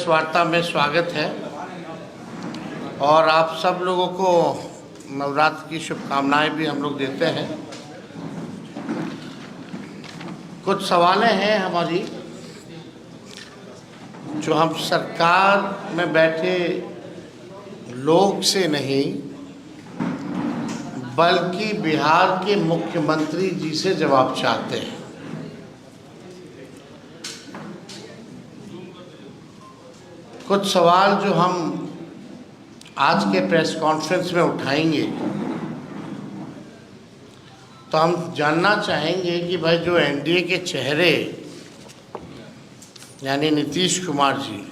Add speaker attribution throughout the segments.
Speaker 1: इस वार्ता में स्वागत है और आप सब लोगों को नवरात्र की शुभकामनाएं भी हम लोग देते हैं। कुछ सवालें हैं हमारी जो हम सरकार में बैठे लोग से नहीं बल्कि बिहार के मुख्यमंत्री जी से जवाब चाहते हैं। कुछ सवाल जो हम आज के प्रेस कॉन्फ्रेंस में उठाएंगे तो हम जानना चाहेंगे कि भाई जो एनडीए के चेहरे यानी नीतीश कुमार जी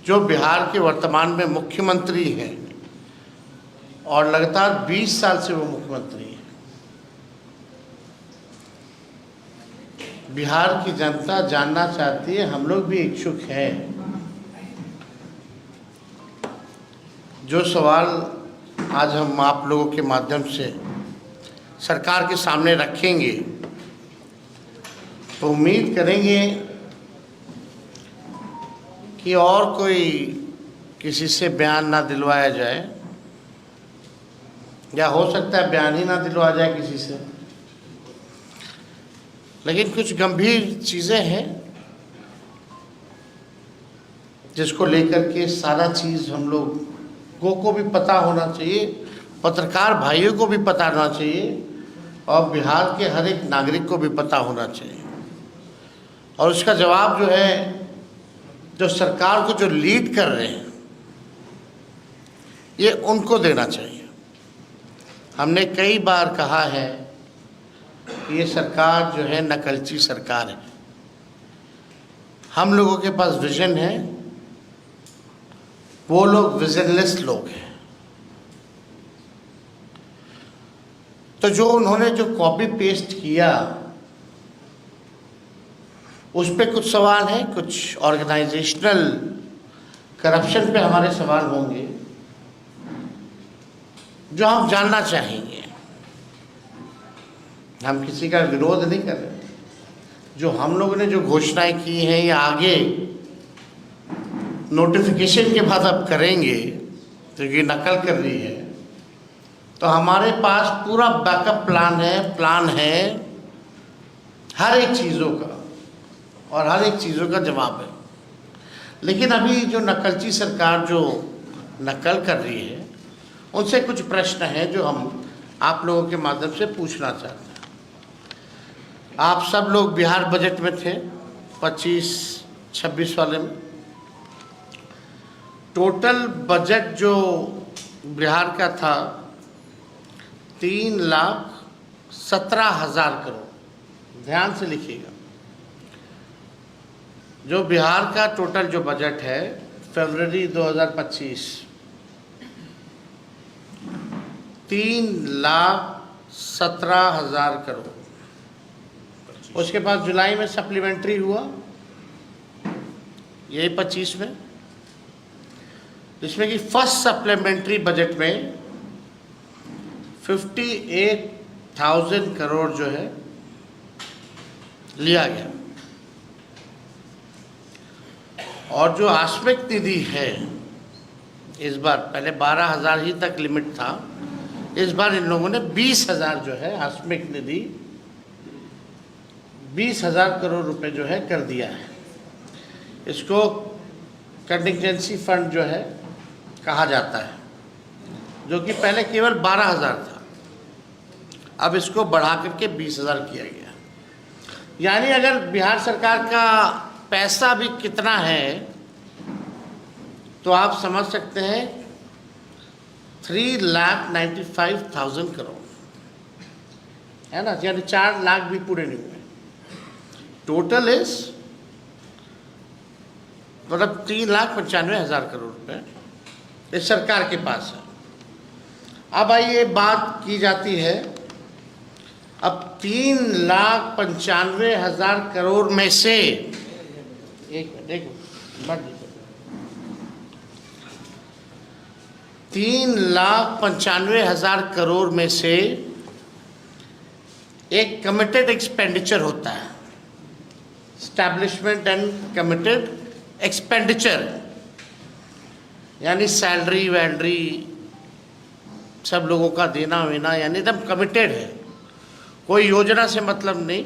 Speaker 1: जो बिहार के वर्तमान में मुख्यमंत्री हैं और लगातार 20 साल से वो मुख्यमंत्री हैं, बिहार की जनता जानना चाहती है, हम लोग भी इच्छुक हैं। जो सवाल आज हम आप लोगों के माध्यम से सरकार के सामने रखेंगे तो उम्मीद करेंगे कि और कोई किसी से बयान ना दिलवाया जाए या हो सकता है बयान ही ना दिलवाया जाए किसी से, लेकिन कुछ गंभीर चीज़ें हैं जिसको लेकर के सारा चीज़ हम लोगों को भी पता होना चाहिए, पत्रकार भाइयों को भी पता होना चाहिए और बिहार के हर एक नागरिक को भी पता होना चाहिए। और उसका जवाब जो है, जो सरकार को जो लीड कर रहे हैं, ये उनको देना चाहिए। हमने कई बार कहा है ये सरकार जो है नकलची सरकार है। हम लोगों के पास विजन है, वो लोग विजनलेस लोग हैं। तो जो उन्होंने जो कॉपी पेस्ट किया उस पे कुछ सवाल हैं, कुछ ऑर्गेनाइजेशनल करप्शन पे हमारे सवाल होंगे जो हम जानना चाहेंगे। हम किसी का विरोध नहीं कर रहे, जो हम लोगों ने जो घोषणाएं की हैं या आगे नोटिफिकेशन के बाद अब करेंगे तो ये नकल कर रही है, तो हमारे पास पूरा बैकअप प्लान है हर एक चीज़ों का और हर एक चीज़ों का जवाब है। लेकिन अभी जो नकलची सरकार जो नकल कर रही है उनसे कुछ प्रश्न हैं जो हम आप लोगों के माध्यम से पूछना चाहते हैं। आप सब लोग बिहार बजट में थे 25-26 वाले में। टोटल बजट जो बिहार का था 3,17,000 करोड़। ध्यान से लिखिएगा, जो बिहार का टोटल जो बजट है फरवरी 2025 3,17,000 करोड़। उसके बाद जुलाई में सप्लीमेंट्री हुआ, यही 25 में, जिसमें कि फर्स्ट सप्लीमेंट्री बजट में 58,000 करोड़ जो है लिया गया। और जो आस्मिक निधि है इस बार, पहले 12,000 ही तक लिमिट था, इस बार इन लोगों ने 20,000 जो है आस्मिक निधि 20,000 करोड़ रुपए जो है कर दिया है। इसको कंटिजेंसी फंड जो है कहा जाता है, जो कि पहले केवल 12,000 था, अब इसको बढ़ा करके 20,000 किया गया। यानी अगर बिहार सरकार का पैसा भी कितना है तो आप समझ सकते हैं 3,95,000 करोड़ है ना, यानी 4 लाख भी पूरे नहीं हुए। टोटल इज मतलब 3,95,000 करोड़ रुपए इस सरकार के पास है। अब आइए बात की जाती है, अब 3,95,000 करोड़ में से 3,95,000 करोड़ में से एक कमिटेड एक्सपेंडिचर होता है स्टैब्लिशमेंट एंड कमिटेड एक्सपेंडिचर, यानी सैलरी वैलरी सब लोगों का देना वेना, यानी एकदम कमिटेड है, कोई योजना से मतलब नहीं,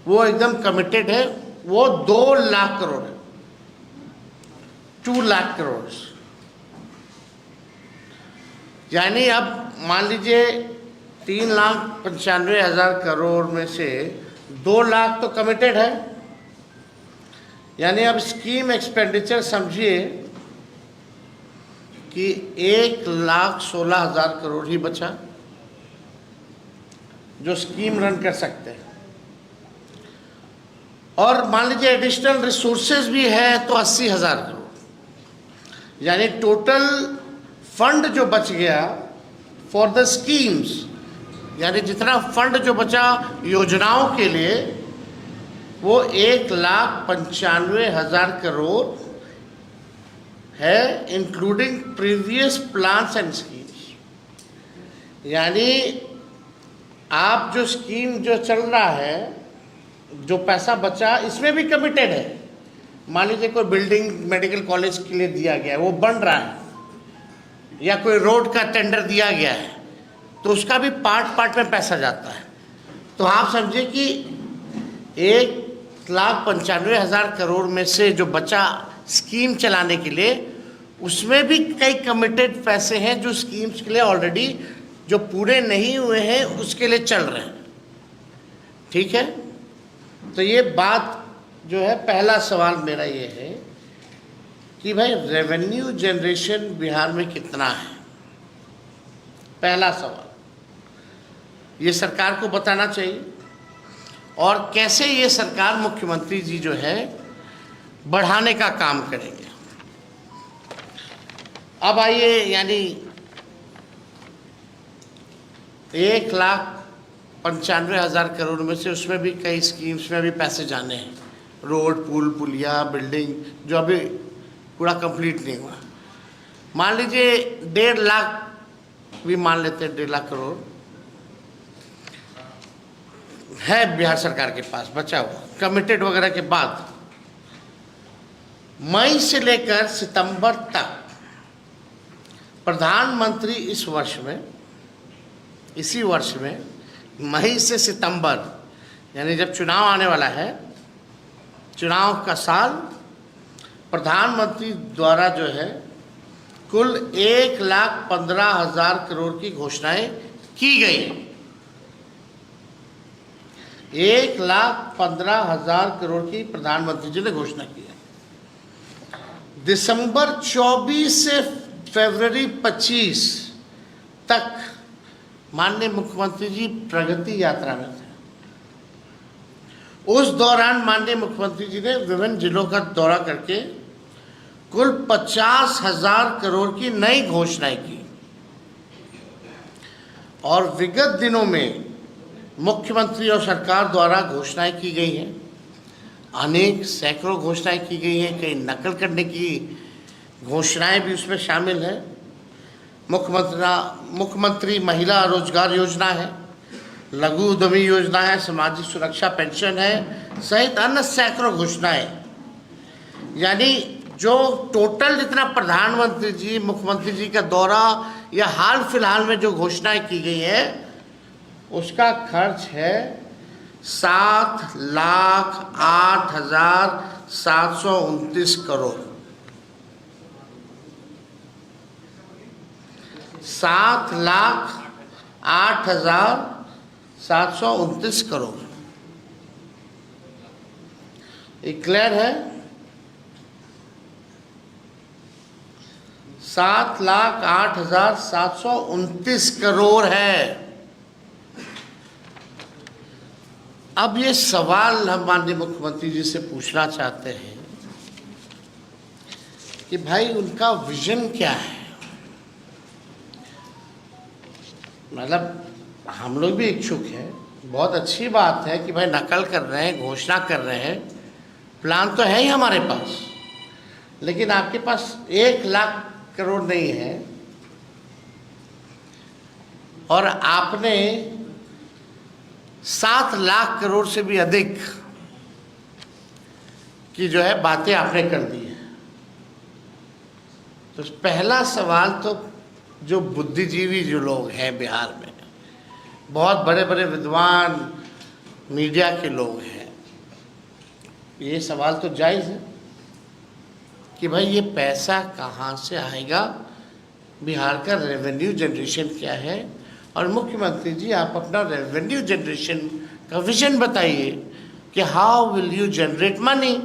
Speaker 1: वो एकदम कमिटेड है। वो 2 लाख करोड़ है, 2 लाख करोड़। यानी अब मान लीजिए 3,95,000 करोड़ में से 2 लाख तो कमिटेड है, यानी अब स्कीम एक्सपेंडिचर समझिए कि 1,16,000 करोड़ ही बचा जो स्कीम रन कर सकते हैं। और मान लीजिए एडिशनल रिसोर्सेज भी है तो 80,000 करोड़, यानी टोटल फंड जो बच गया फॉर द स्कीम्स, यानी जितना फंड जो बचा योजनाओं के लिए वो 1,95,000 करोड़ है, including previous plans and schemes. यानी आप जो स्कीम जो चल रहा है, जो पैसा बचा इसमें भी कमिटेड है। मान लीजिए कोई बिल्डिंग मेडिकल कॉलेज के लिए दिया गया है, वो बन रहा है, या कोई रोड का टेंडर दिया गया है, तो उसका भी पार्ट में पैसा जाता है। तो आप समझिए कि 1,95,000 करोड़ में से जो बचा स्कीम चलाने के लिए, उसमें भी कई कमिटेड पैसे हैं जो स्कीम्स के लिए ऑलरेडी जो पूरे नहीं हुए हैं उसके लिए चल रहे हैं। ठीक है, तो ये बात जो है, पहला सवाल मेरा ये है कि भाई रेवेन्यू जनरेशन बिहार में कितना है। पहला सवाल ये सरकार को बताना चाहिए, और कैसे ये सरकार मुख्यमंत्री जी जो है बढ़ाने का काम करेंगे। अब आइए, यानी 1,95,000 करोड़ में से उसमें भी कई स्कीम्स में भी पैसे जाने हैं, रोड पुल पुलिया बिल्डिंग जो अभी पूरा कंप्लीट नहीं हुआ। मान लीजिए 1.5 लाख भी मान लेते हैं, 1.5 लाख करोड़ है बिहार सरकार के पास बचा हुआ कमिटेड वगैरह के बाद। मई से लेकर सितंबर तक प्रधानमंत्री इस वर्ष में, इसी वर्ष में मई से सितंबर, यानी जब चुनाव आने वाला है, चुनाव का साल, प्रधानमंत्री द्वारा जो है कुल 1,15,000 करोड़ की घोषणाएं की गई। 1,15,000 करोड़ की प्रधानमंत्री जी ने घोषणा की है। दिसंबर 24 से फरवरी 25 तक माननीय मुख्यमंत्री जी प्रगति यात्रा में थे। उस दौरान माननीय मुख्यमंत्री जी ने विभिन्न जिलों का दौरा करके कुल 50,000 करोड़ की नई घोषणाएं की। और विगत दिनों में मुख्यमंत्री और सरकार द्वारा घोषणाएं की गई हैं, अनेक सैकड़ों घोषणाएं की गई हैं, कई नकल करने की घोषणाएं भी उसमें शामिल हैं। मुख्यमंत्री महिला रोजगार योजना है, लघु उद्यमी योजना है, सामाजिक सुरक्षा पेंशन है, सहित अन्य सैकड़ों घोषणाएं। यानी जो टोटल जितना प्रधानमंत्री जी, मुख्यमंत्री जी का दौरा या हाल फिलहाल में जो घोषणाएं की गई है, उसका खर्च है 7,08,729 करोड़। 7,08,729 करोड़। ये क्लियर है? 7,08,729 करोड़ है। अब ये सवाल हम माननीय मुख्यमंत्री जी से पूछना चाहते हैं कि भाई उनका विजन क्या है। मतलब हम लोग भी इच्छुक हैं, बहुत अच्छी बात है कि भाई नकल कर रहे हैं, घोषणा कर रहे हैं, प्लान तो है ही हमारे पास, लेकिन आपके पास 1 लाख करोड़ नहीं है और आपने 7 लाख करोड़ से भी अधिक की जो है बातें आपने कर दी हैं। तो पहला सवाल तो जो बुद्धिजीवी जो लोग हैं बिहार में, बहुत बड़े बड़े विद्वान मीडिया के लोग हैं, ये सवाल तो जायज़ है कि भाई ये पैसा कहाँ से आएगा, बिहार का रेवेन्यू जनरेशन क्या है। और मुख्यमंत्री जी आप अपना रेवेन्यू जनरेशन का विजन बताइए कि how will you generate money,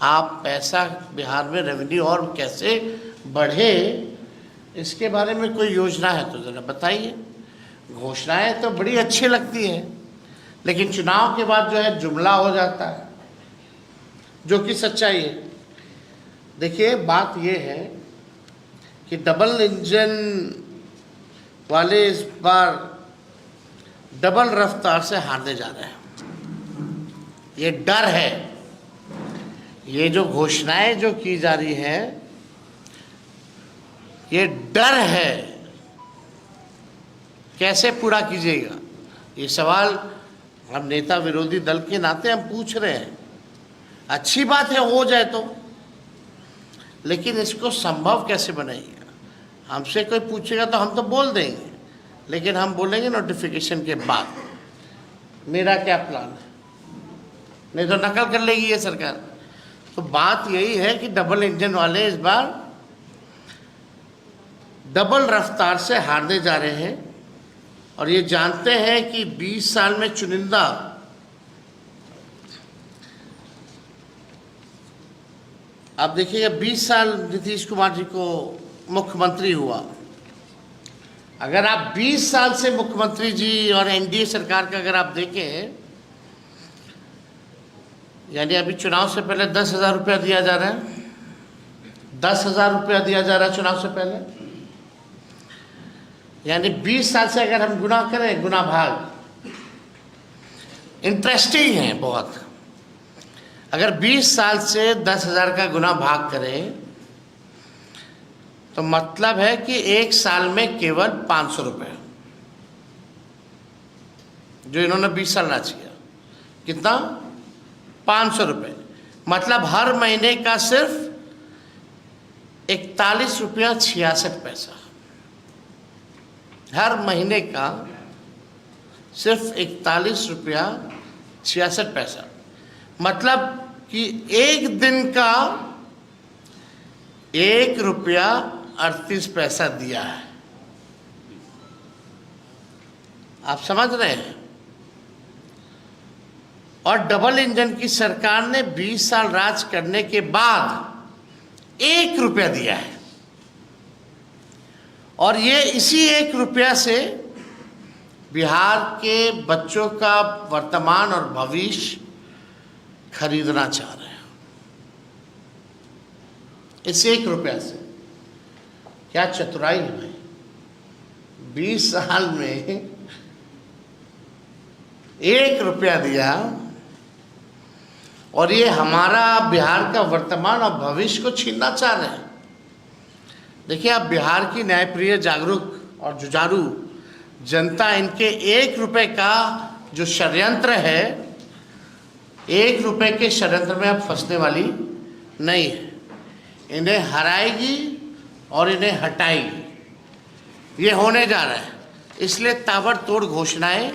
Speaker 1: आप पैसा बिहार में रेवेन्यू और कैसे बढ़े, इसके बारे में कोई योजना है तो ज़रा बताइए। घोषणाएं तो बड़ी अच्छी लगती हैं, लेकिन चुनाव के बाद जो है जुमला हो जाता है, जो कि सच्चाई है। देखिए बात ये है कि डबल इंजन वाले इस बार डबल रफ्तार से हारने जा रहे हैं। ये डर है, ये जो घोषणाएं जो की जा रही हैं, ये डर है, कैसे पूरा कीजिएगा। ये सवाल हम नेता विरोधी दल के नाते हम पूछ रहे हैं। अच्छी बात है हो जाए तो, लेकिन इसको संभव कैसे बनाइएगा। हमसे कोई पूछेगा तो हम तो बोल देंगे, लेकिन हम बोलेंगे नोटिफिकेशन के बाद मेरा क्या प्लान है, नहीं तो नकल कर लेगी ये सरकार। तो बात यही है कि डबल इंजन वाले इस बार डबल रफ्तार से हारने जा रहे हैं, और ये जानते हैं कि 20 साल में चुनिंदा आप देखिएगा 20 साल नीतीश कुमार जी को मुख्यमंत्री हुआ। अगर आप 20 साल से मुख्यमंत्री जी और एनडीए सरकार का अगर आप देखें, यानी अभी चुनाव से पहले 10,000 रुपया दिया जा रहा है, 10,000 रुपया दिया जा रहा है चुनाव से पहले, यानी 20 साल से अगर हम गुना करें, गुना भाग इंटरेस्टिंग है बहुत। अगर 20 साल से 10,000 का गुना भाग करें तो मतलब है कि एक साल में केवल 500 रुपये, जो इन्होंने 20 साल राज किया, कितना 500 रुपये, मतलब हर महीने का सिर्फ 41 रुपया 66 पैसा, हर महीने का सिर्फ 41 रुपया 66 पैसा, मतलब कि एक दिन का 1 रुपया 38 पैसा दिया है। आप समझ रहे हैं। और डबल इंजन की सरकार ने 20 साल राज करने के बाद 1 रुपया दिया है, और ये इसी 1 रुपया से बिहार के बच्चों का वर्तमान और भविष्य खरीदना चाह रहे हैं। इस 1 रुपया से क्या चतुराई है भाई। 20 साल में 1 रुपया दिया, और ये हमारा बिहार का वर्तमान और भविष्य को छीनना चाह रहे हैं। देखिए आप बिहार की न्यायप्रिय, जागरूक और जुझारू जनता इनके 1 रुपये का जो षड्यंत्र है, 1 रुपये के षड्यंत्र में अब फंसने वाली नहीं है। इन्हें हराएगी और इन्हें हटाएगी, ये होने जा रहा है। इसलिए ताबड़तोड़ घोषणाएं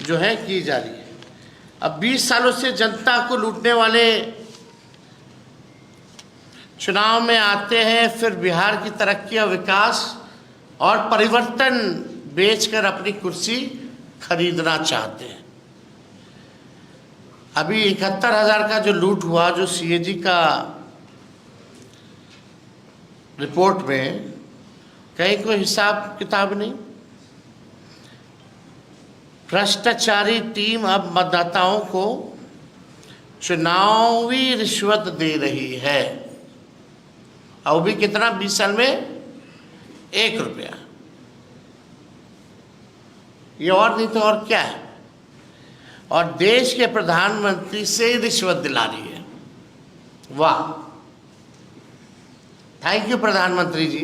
Speaker 1: जो है की जा रही है। अब 20 सालों से जनता को लूटने वाले चुनाव में आते हैं, फिर बिहार की तरक्की और विकास और परिवर्तन बेचकर अपनी कुर्सी खरीदना चाहते हैं। अभी 71,000 का जो लूट हुआ, जो सीएजी का रिपोर्ट में कहीं कोई हिसाब किताब नहीं। भ्रष्टाचारी टीम अब मतदाताओं को चुनावी रिश्वत दे रही है, और वो भी कितना 20 साल में 1 रुपया। ये और नहीं तो और क्या है। और देश के प्रधानमंत्री से रिश्वत दिला रही है। वाह, थैंक यू प्रधानमंत्री जी,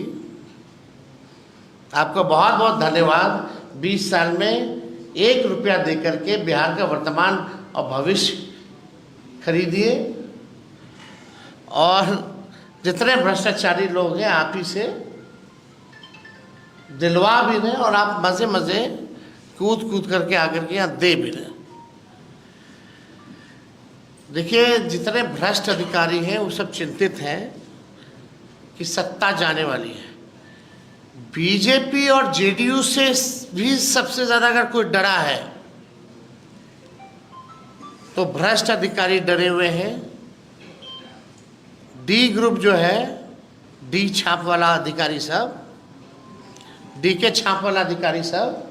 Speaker 1: आपको बहुत बहुत धन्यवाद। 20 साल में 1 रुपया देकर के बिहार का वर्तमान और भविष्य खरीदिए और जितने भ्रष्टाचारी लोग हैं आप ही से दिलवा भी रहे और आप मज़े मज़े कूद कूद करके आकर के यहाँ दे भी रहे। देखिए, जितने भ्रष्ट अधिकारी हैं वो सब चिंतित हैं कि सत्ता जाने वाली है। बीजेपी और जेडीयू से भी सबसे ज़्यादा अगर कोई डरा है तो भ्रष्ट अधिकारी डरे हुए हैं। डी ग्रुप जो है, डी छाप वाला अधिकारी सब, डी के छाप वाला अधिकारी सब,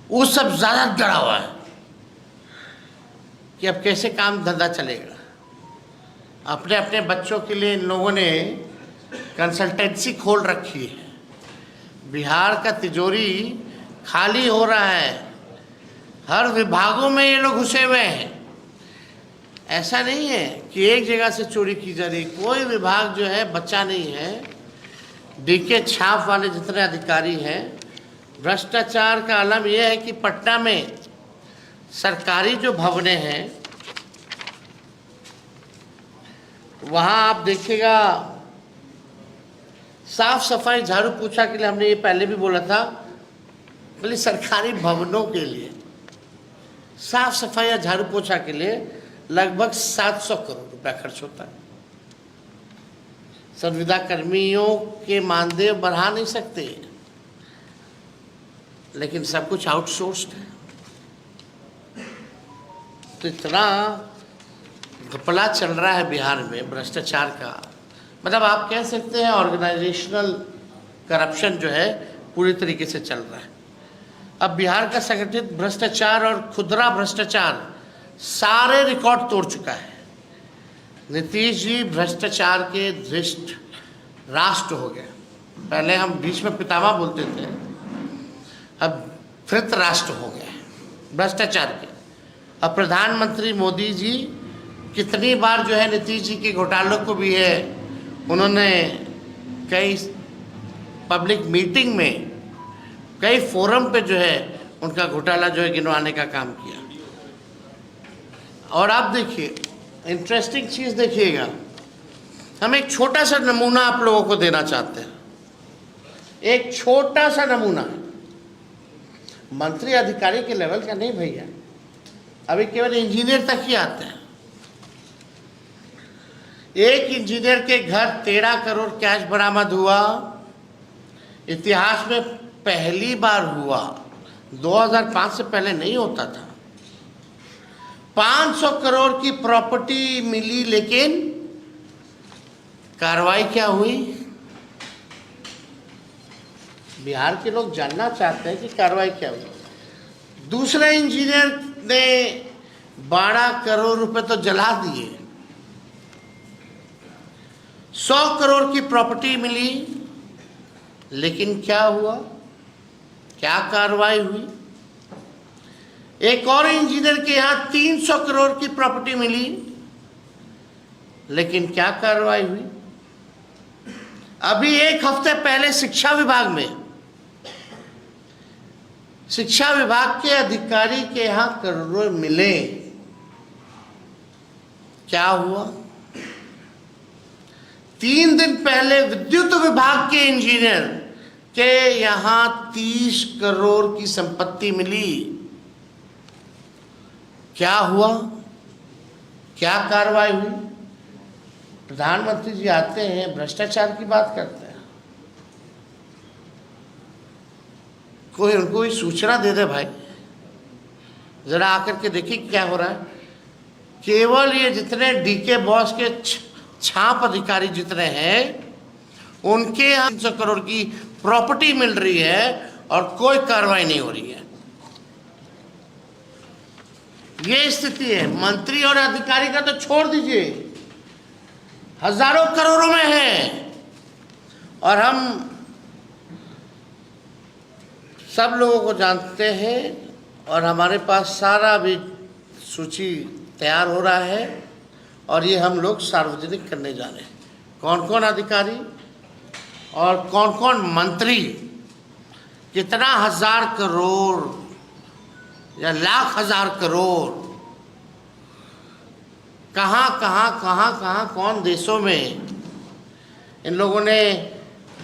Speaker 1: वो सब ज़्यादा डरा हुआ है कि अब कैसे काम धंधा चलेगा। अपने अपने बच्चों के लिए इन लोगों ने कंसल्टेंसी खोल रखी है। बिहार का तिजोरी खाली हो रहा है, हर विभागों में ये लोग घुसे हुए हैं। ऐसा नहीं है कि एक जगह से चोरी की जा रही, कोई विभाग जो है बचा नहीं है। डीके छाप वाले जितने अधिकारी हैं, भ्रष्टाचार का आलम यह है कि पटना में सरकारी जो भवनें हैं वहाँ आप देखिएगा साफ सफाई झाड़ू पोछा के लिए, हमने ये पहले भी बोला था, बोले सरकारी भवनों के लिए साफ सफाई या झाड़ू पोछा के लिए लगभग 700 करोड़ रुपया खर्च होता है। संविदा कर्मियों के मानदेय बढ़ा नहीं सकते, लेकिन सब कुछ आउटसोर्स्ड है। तो इतना घपला चल रहा है बिहार में भ्रष्टाचार का, मतलब आप कह सकते हैं ऑर्गेनाइजेशनल करप्शन जो है पूरी तरीके से चल रहा है। अब बिहार का संगठित भ्रष्टाचार और खुदरा भ्रष्टाचार सारे रिकॉर्ड तोड़ चुका है। नीतीश जी भ्रष्टाचार के धृष्ट राष्ट्र हो गए। पहले हम बीच में पितामह बोलते थे, अब धृत राष्ट्र हो गए भ्रष्टाचार के। अब प्रधानमंत्री मोदी जी कितनी बार जो है नीतीश जी के घोटालों को भी है उन्होंने कई पब्लिक मीटिंग में, कई फोरम पे जो है उनका घोटाला जो है गिनवाने का काम किया। और आप देखिए, इंटरेस्टिंग चीज़ देखिएगा, हम एक छोटा सा नमूना आप लोगों को देना चाहते हैं। एक छोटा सा नमूना, मंत्री अधिकारी के लेवल का नहीं भैया, अभी केवल इंजीनियर तक ही आते हैं। एक इंजीनियर के घर 13 करोड़ कैश बरामद हुआ, इतिहास में पहली बार हुआ, 2005 से पहले नहीं होता था। 500 करोड़ की प्रॉपर्टी मिली, लेकिन कार्रवाई क्या हुई? बिहार के लोग जानना चाहते हैं कि कार्रवाई क्या हुई। दूसरे इंजीनियर ने 12 करोड़ रुपए तो जला दिए, 100 करोड़ की प्रॉपर्टी मिली, लेकिन क्या हुआ? क्या कार्रवाई हुई? एक और इंजीनियर के यहाँ 300 करोड़ की प्रॉपर्टी मिली, लेकिन क्या कार्रवाई हुई? अभी एक हफ्ते पहले शिक्षा विभाग में, शिक्षा विभाग के अधिकारी के यहाँ करोड़ों मिले, क्या हुआ? 3 दिन पहले विद्युत विभाग के इंजीनियर के यहाँ 30 करोड़ की संपत्ति मिली, क्या हुआ? क्या कार्रवाई हुई? प्रधानमंत्री जी आते हैं, भ्रष्टाचार की बात करते हैं, कोई उनको सूचना दे दे भाई, जरा आकर के देखिए क्या हो रहा है। केवल ये जितने डीके बॉस के छाप अधिकारी जितने हैं उनके यहाँ 300 करोड़ की प्रॉपर्टी मिल रही है और कोई कार्रवाई नहीं हो रही है। ये स्थिति है। मंत्री और अधिकारी का तो छोड़ दीजिए, हजारों करोड़ों में है। और हम सब लोगों को जानते हैं और हमारे पास सारा भी सूची तैयार हो रहा है और ये हम लोग सार्वजनिक करने जा रहे हैं। कौन कौन अधिकारी और कौन कौन मंत्री कितना हजार करोड़ या लाख हजार करोड़ कहाँ कौन देशों में इन लोगों ने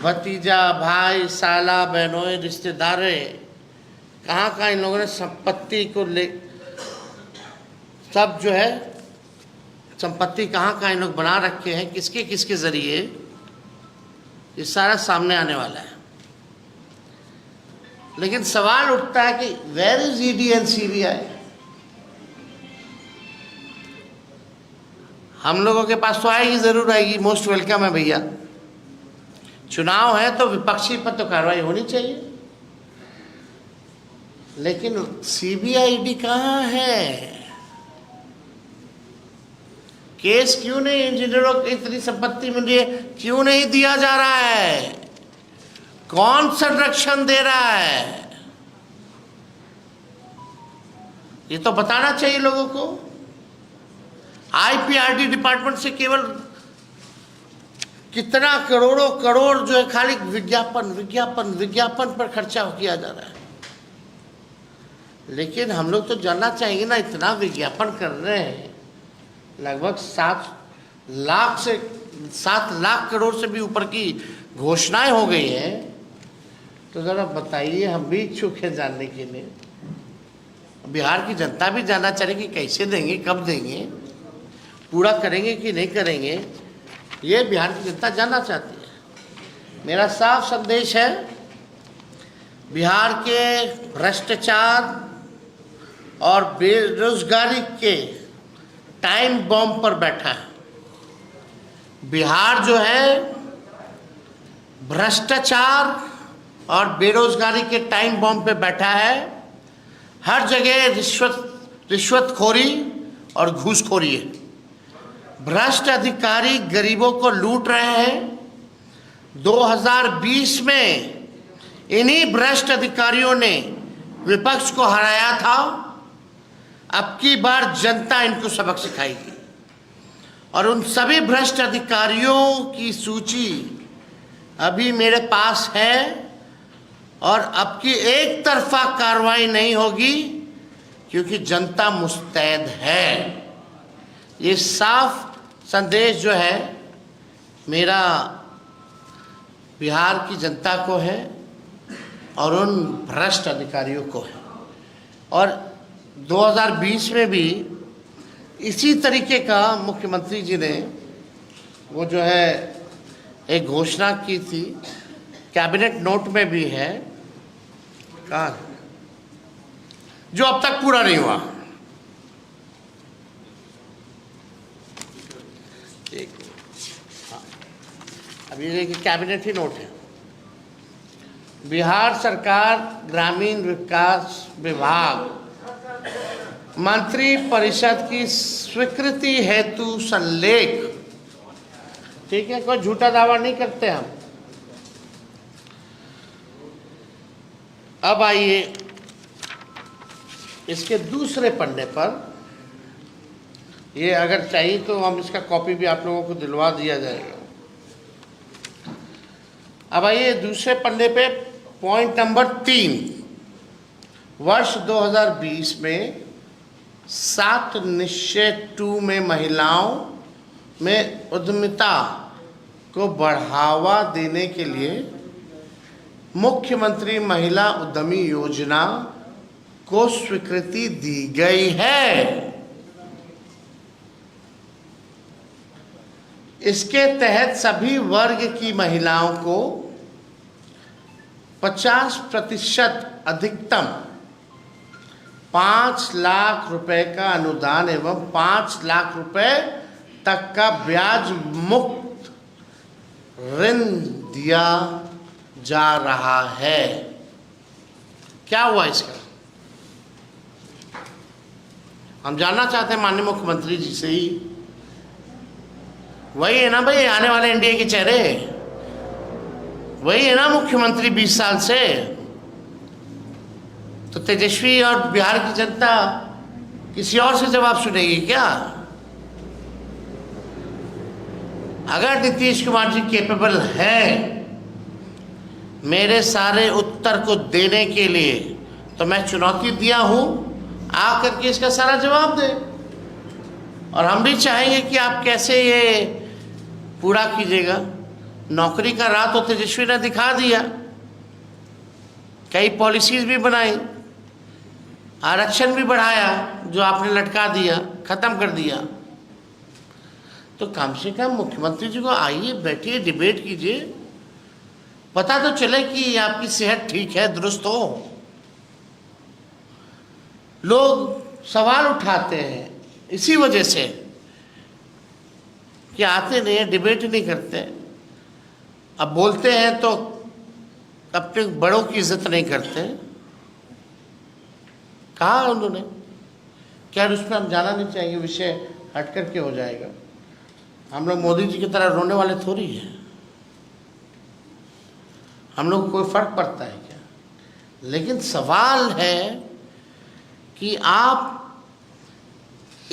Speaker 1: भतीजा, भाई, साला, बहनों, रिश्तेदारे, कहाँ इन लोगों ने संपत्ति को ले, सब जो है संपत्ति कहाँ इन लोग बना रखे हैं, किसके किसके ज़रिए, ये सारा सामने आने वाला है। लेकिन सवाल उठता है कि where is ED and CBI? हम लोगों के पास तो आएगी, ज़रूर आएगी, मोस्ट वेलकम है भैया। चुनाव है तो विपक्षी पर तो कार्रवाई होनी चाहिए, लेकिन सीबीआई ईडी कहाँ है? केस क्यों नहीं, इंजीनियरों की इतनी संपत्ति मिल रही है, क्यों नहीं दिया जा रहा है? कौन संरक्षण दे रहा है? ये तो बताना चाहिए लोगों को। आईपीआरडी डिपार्टमेंट से केवल कितना करोड़ों करोड़ जो है खाली विज्ञापन पर खर्चा किया जा रहा है। लेकिन हम लोग तो जानना चाहिए ना, इतना विज्ञापन कर रहे हैं, लगभग 7 लाख करोड़ से भी ऊपर की घोषणाएं हो गई हैं, तो ज़रा बताइए, हम भी इच्छुक हैं जानने के लिए। बिहार की जनता भी जानना चाह रही कि कैसे देंगे, कब देंगे, पूरा करेंगे कि नहीं करेंगे, ये बिहार की जनता जानना चाहती है। मेरा साफ संदेश है, बिहार के भ्रष्टाचार और बेरोजगारी के टाइम बॉम्ब पर बैठा है। बिहार जो है भ्रष्टाचार और बेरोजगारी के टाइम बॉम्ब पे बैठा है। हर जगह रिश्वतखोरी और घूसखोरी है। भ्रष्ट अधिकारी गरीबों को लूट रहे हैं। 2020 में इन्हीं भ्रष्ट अधिकारियों ने विपक्ष को हराया था। अब की बार जनता इनको सबक सिखाएगी और उन सभी भ्रष्ट अधिकारियों की सूची अभी मेरे पास है और अब की एक तरफा कार्रवाई नहीं होगी, क्योंकि जनता मुस्तैद है। ये साफ संदेश जो है मेरा बिहार की जनता को है और उन भ्रष्ट अधिकारियों को है। और 2020 में भी इसी तरीके का मुख्यमंत्री जी ने वो जो है एक घोषणा की थी, कैबिनेट नोट में भी है, कहाँ, जो अब तक पूरा नहीं हुआ। अब ये कैबिनेट ही नोट है। बिहार सरकार ग्रामीण विकास विभाग मंत्री परिषद की स्वीकृति हेतु संलेख, ठीक है, कोई झूठा दावा नहीं करते हम। अब आइए इसके दूसरे पन्ने पर, ये अगर चाहिए तो हम इसका कॉपी भी आप लोगों को दिलवा दिया जाएगा। अब आइए दूसरे पन्ने पे पॉइंट नंबर 3, वर्ष 2020 में 7 निश्चय 2 में महिलाओं में उद्यमिता को बढ़ावा देने के लिए मुख्यमंत्री महिला उद्यमी योजना को स्वीकृति दी गई है। इसके तहत सभी वर्ग की महिलाओं को 50% अधिकतम 5 लाख रुपए का अनुदान एवं 5 लाख रुपए तक का ब्याज मुक्त ऋण दिया जा रहा है। क्या हुआ इसका? हम जानना चाहते हैं माननीय मुख्यमंत्री जी से ही। वही है ना भाई आने वाले एनडीए के चेहरे, वही है ना मुख्यमंत्री 20 साल से। तो तेजस्वी और बिहार की जनता किसी और से जवाब सुनेगी क्या? अगर नीतीश कुमार जी कैपेबल हैं मेरे सारे उत्तर को देने के लिए, तो मैं चुनौती दिया हूं, आकर के इसका सारा जवाब दे। और हम भी चाहेंगे कि आप कैसे ये पूरा कीजिएगा। नौकरी का राह तो तेजस्वी ने दिखा दिया, कई पॉलिसीज भी बनाई, आरक्षण भी बढ़ाया जो आपने लटका दिया, खत्म कर दिया। तो कम से कम मुख्यमंत्री जी को आइए, बैठिए, डिबेट कीजिए, पता तो चले कि आपकी सेहत ठीक है, दुरुस्त हो। लोग सवाल उठाते हैं इसी वजह से कि आते नहीं है, डिबेट नहीं करते। अब बोलते हैं तो अपने बड़ों की इज्जत नहीं करते। कहा उन्होंने, क्या उसमें हम जाना नहीं चाहिए, विषय हट करके हो जाएगा। हम लोग मोदी जी की तरह रोने वाले थोड़ी हैं। हम लोग को कोई फर्क पड़ता है क्या? लेकिन सवाल है कि आप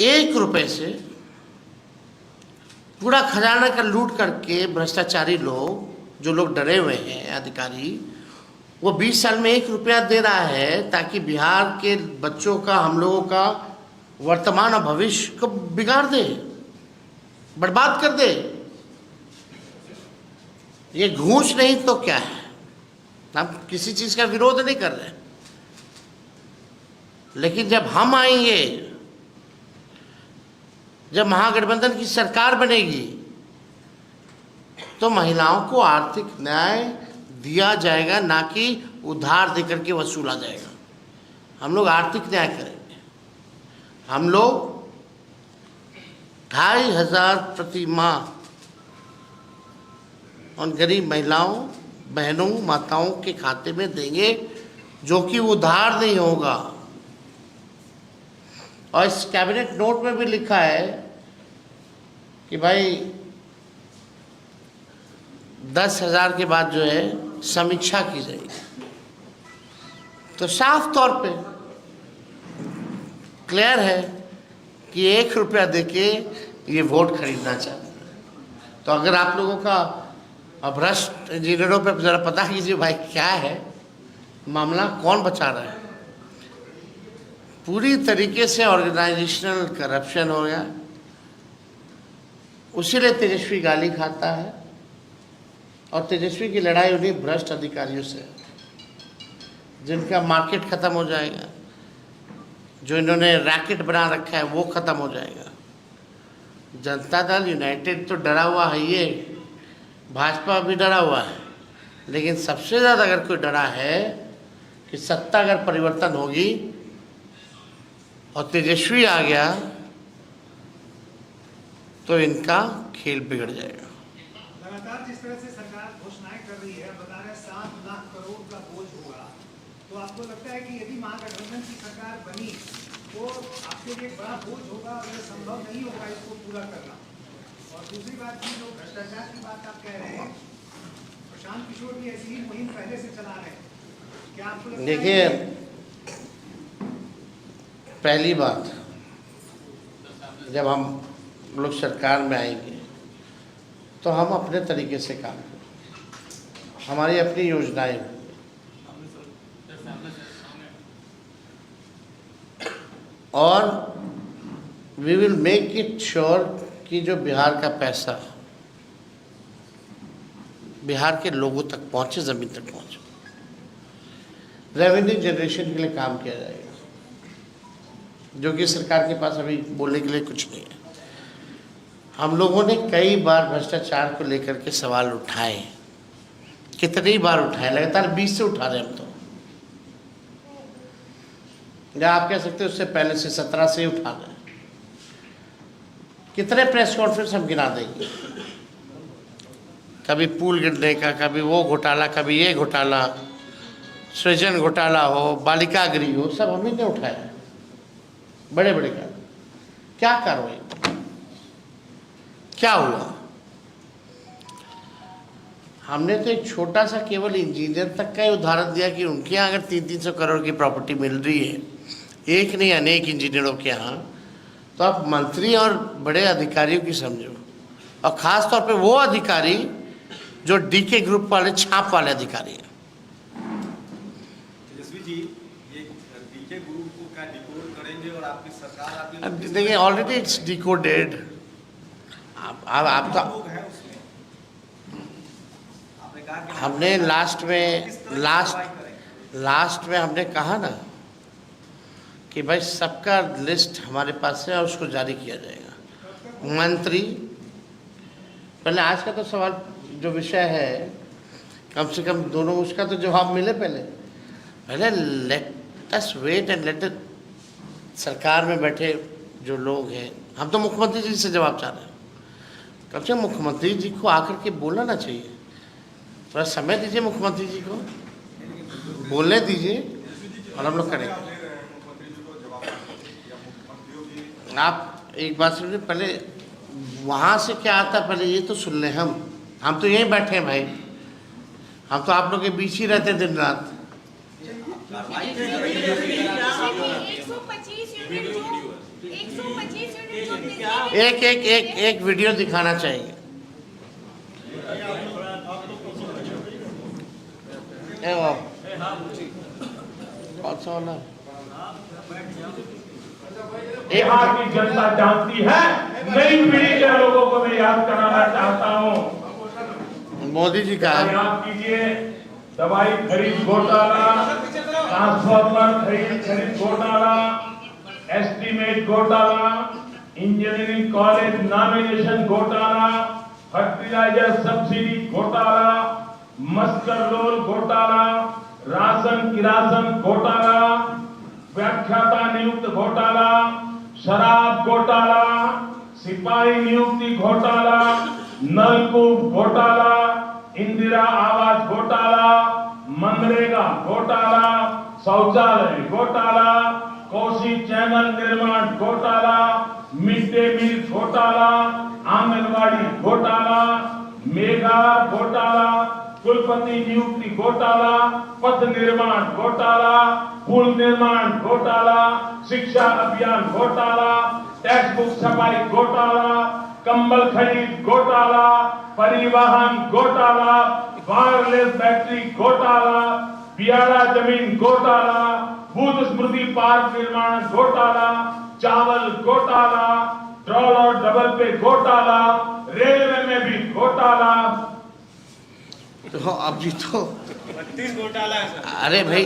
Speaker 1: 1 रुपए से पूरा खजाना का लूट करके भ्रष्टाचारी लोग, जो लोग डरे हुए हैं अधिकारी, वो 20 साल में 1 रुपया दे रहा है ताकि बिहार के बच्चों का, हम लोगों का वर्तमान और भविष्य को बिगाड़ दे, बर्बाद कर दे। ये घूस नहीं तो क्या है? हम किसी चीज का विरोध नहीं कर रहे, लेकिन जब हम आएंगे, जब महागठबंधन की सरकार बनेगी, तो महिलाओं को आर्थिक न्याय दिया जाएगा, ना कि उधार देकर के वसूला जाएगा। हम लोग आर्थिक न्याय करेंगे। हम लोग 2500 प्रति माह उन गरीब महिलाओं, बहनों, माताओं के खाते में देंगे, जो कि उधार नहीं होगा। और इस कैबिनेट नोट में भी लिखा है कि भाई 10,000 के बाद जो है समीक्षा की जाएगी। तो साफ तौर पे क्लियर है कि 1 रुपया देके ये वोट खरीदना चाहते हैं। तो अगर आप लोगों का भ्रष्ट इंजीनियरों पे ज़रा पता कीजिए भाई क्या है मामला, कौन बचा रहा है। पूरी तरीके से ऑर्गेनाइजेशनल करप्शन हो गया। उसीलिए तेजस्वी गाली खाता है, और तेजस्वी की लड़ाई उन्हीं भ्रष्ट अधिकारियों से है, जिनका मार्केट ख़त्म हो जाएगा, जो इन्होंने रैकेट बना रखा है वो ख़त्म हो जाएगा। जनता दल यूनाइटेड तो डरा हुआ है, ये भाजपा भी डरा हुआ है, लेकिन सबसे ज़्यादा अगर कोई डरा है कि सत्ता अगर परिवर्तन होगी और तेजस्वी आ गया तो इनका खेल बिगड़ जाएगा।
Speaker 2: लगातार जिस तरह से सरकार घोषणाएं कर रही है, बता रहे 7 लाख करोड़ का बोझ होगा, तो आपको लगता है कि यदि महागठबंधन की सरकार बनी तो आपके लिए एक बड़ा बोझ होगा और यह संभव नहीं होगा इसको पूरा करना? और दूसरी बात की, जो भ्रष्टाचार की बात आप कह रहे हैं, प्रशांत किशोर भी ऐसी ही मुहिम पहले से चला रहे हैं, क्या आपको लगता है?
Speaker 1: देखिए, पहली बात, जब हम लोग सरकार में आएंगे तो हम अपने तरीके से काम करेंगे, हमारी अपनी योजनाएं होंगी, और we will make it sure कि जो बिहार का पैसा बिहार के लोगों तक पहुंचे, ज़मीन तक पहुंचे। रेवेन्यू जनरेशन के लिए काम किया जाएगा, जो कि सरकार के पास अभी बोलने के लिए कुछ नहीं है। हम लोगों ने कई बार भ्रष्टाचार को लेकर के सवाल उठाए, कितनी बार उठाए, लगातार 20 से उठा रहे हम तो, या आप कह सकते हैं उससे पहले से 17 से ही उठा रहे। कितने प्रेस कॉन्फ्रेंस हम गिना देंगे, कभी पुल गिरने का, कभी वो घोटाला, कभी ये घोटाला, सृजन घोटाला हो, बालिका गृह हो, सब हम ही ने उठाया, बड़े बड़े का। क्या कार्रवाई, क्या हुआ? हमने तो एक छोटा सा केवल इंजीनियर तक का ही उदाहरण दिया कि उनके यहाँ अगर 300-300 करोड़ की प्रॉपर्टी मिल रही है, एक नहीं अनेक इंजीनियरों के यहाँ, तो आप मंत्री और बड़े अधिकारियों की समझो, और ख़ास तौर पे वो अधिकारी जो डीके ग्रुप वाले, छाप वाले अधिकारी हैं।
Speaker 3: तेजस्वी जी, ये डीके ग्रुप को क्या डिकोड करेंगे और आपकी सरकार
Speaker 1: देखिए ऑलरेडी इट्स डिकोडेड। आप तो
Speaker 3: लोग हैं उसमें, आपने कहा कि
Speaker 1: हमने लास्ट
Speaker 3: किस तरह की कार्रवाई करेंगे?
Speaker 1: लास्ट में हमने कहा ना कि भाई सबका लिस्ट हमारे पास है और उसको जारी किया जाएगा। मंत्री पहले आज का तो सवाल जो विषय है कम से कम दोनों उसका तो जवाब मिले पहले let us wait and let सरकार में बैठे जो लोग हैं, हम तो मुख्यमंत्री जी से जवाब चाह रहे हैं। कम से कम मुख्यमंत्री जी को आकर के बोलना ना चाहिए। थोड़ा समय दीजिए मुख्यमंत्री जी को, बोलने दीजिए और हम लोग करेंगे। आप एक बात सुनिए, पहले वहाँ से क्या आता पहले ये तो सुन लें। हम तो यहीं बैठे हैं भाई, हम तो आप लोग के बीच ही रहते दिन रात।
Speaker 4: 125
Speaker 1: एक वीडियो दिखाना चाहिए। कौन सा वाला?
Speaker 5: बिहार की जनता जानती है। नई पीढ़ी के लोगों को मैं याद कराना चाहता हूँ।
Speaker 1: मोदी जी का
Speaker 5: याद कीजिए, दवाई खरीद घोटाला, ट्रांसफार्मर खरीद घोटाला, एस्टीमेट घोटाला, इंजीनियरिंग कॉलेज नॉमिनेशन घोटाला, फर्टिलाइजर सब्सिडी घोटाला, मस्टर रोल घोटाला, राशन किरासन घोटाला, व्याख्याता नियुक्त घोटाला, शराब घोटाला, सिपाही नियुक्ति घोटाला, नलकूप घोटाला, इंदिरा आवास घोटाला, मनरेगा घोटाला, शौचालय घोटाला, कोसी चैनल निर्माण घोटाला, मिड डे मील घोटाला, आंगनबाड़ी घोटाला, मेगा घोटाला, कुलपति नियुक्ति घोटाला, पथ निर्माण घोटाला, पुल निर्माण घोटाला, शिक्षा अभियान घोटाला, टेक्स्ट बुक छपाई घोटाला, कंबल खरीद घोटाला, परिवहन घोटाला, वायरलेस बैटरी घोटाला, बियाड़ा जमीन घोटाला, बुद्ध स्मृति पार्क निर्माण घोटाला, चावल घोटाला, ट्रोल और डबल पे घोटाला, रेलवे में भी घोटाला।
Speaker 1: तो अभी तो
Speaker 3: 32 घोटाला है सर।
Speaker 1: अरे भाई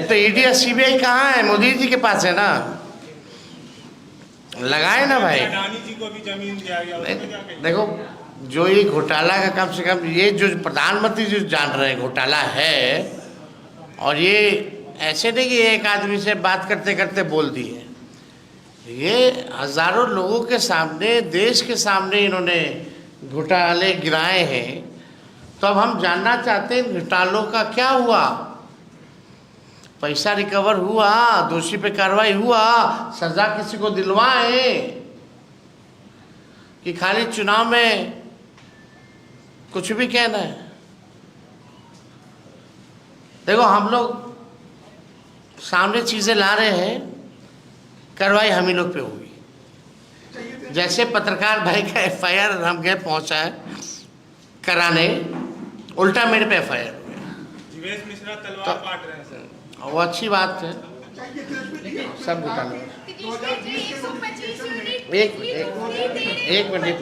Speaker 1: तो ईडी और सीबीआई कहाँ है? मोदी जी के पास है ना, लगाए ना भाई।
Speaker 3: अडानी जी को भी जमीन दिया गया, उसमें क्या कहेंगे?
Speaker 1: देखो जो ये घोटाला का कम से कम ये जो प्रधानमंत्री जो जान रहे हैं घोटाला है, और ये ऐसे नहीं कि एक आदमी से बात करते करते बोल दिए, ये हजारों लोगों के सामने देश के सामने इन्होंने घोटाले गिराए हैं। तो अब हम जानना चाहते हैं घोटालों का क्या हुआ, पैसा रिकवर हुआ, दोषी पे कार्रवाई हुआ, सजा किसी को दिलवाए कि खाली चुनाव में कुछ भी कहना है। देखो हम लोग सामने चीजें ला रहे हैं, कार्रवाई हम ही लोग पे होगी। जैसे पत्रकार भाई का एफआईआर हम गए पहुंचा है कराने, उल्टा मेरे पे एफआईआर हो गया।
Speaker 3: जीवेश मिश्रा तलवार काट रहे हैं सर।
Speaker 1: वो अच्छी बात है, सब घोटाला। एक मिनट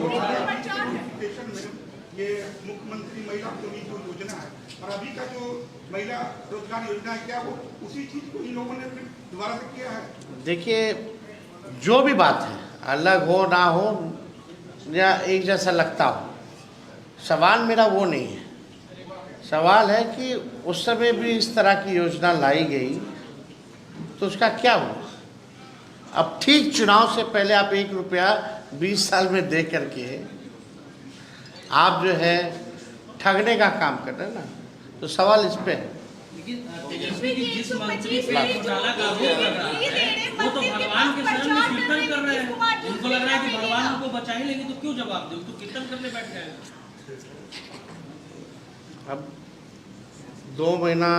Speaker 6: ये मुख्यमंत्री महिला की जो योजना है और अभी का जो महिला रोजगार योजना है, क्या वो उसी चीज को इन लोगों ने फिर दोबारा से किया है?
Speaker 1: देखिए जो भी बात है, अलग हो ना हो या एक जैसा लगता हो, सवाल मेरा वो नहीं है। सवाल है कि उस समय भी इस तरह की योजना लाई गई तो उसका क्या हुआ। अब ठीक चुनाव से पहले आप 1 रुपया 20 साल में दे करके आप जो है ठगने का काम कर रहे हैं ना, तो सवाल इस पे है।
Speaker 4: तेजस्वी जी जिस मंत्री से घोटाला का आरोप लग रहा है वो तो भगवान के शरण में कीर्तन कर रहे हैं। उनको लग रहा है कि भगवान उनको बचा ही लेंगे, तो क्यों जवाब दे, तो कीर्तन करने बैठ गए।
Speaker 1: अब 2 महीना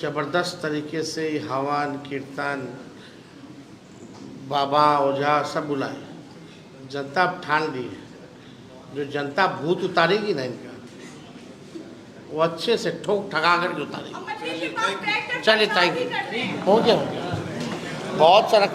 Speaker 1: जबरदस्त तरीके से हवन कीर्तन बाबा ओझा सब बुलाए, जनता अब ठान ली है। जो जनता भूत उतारेगी ना इनका, वो अच्छे से ठोक ठगा करके उतारेगी। चलिए थैंक यू, हो गया बहुत सारा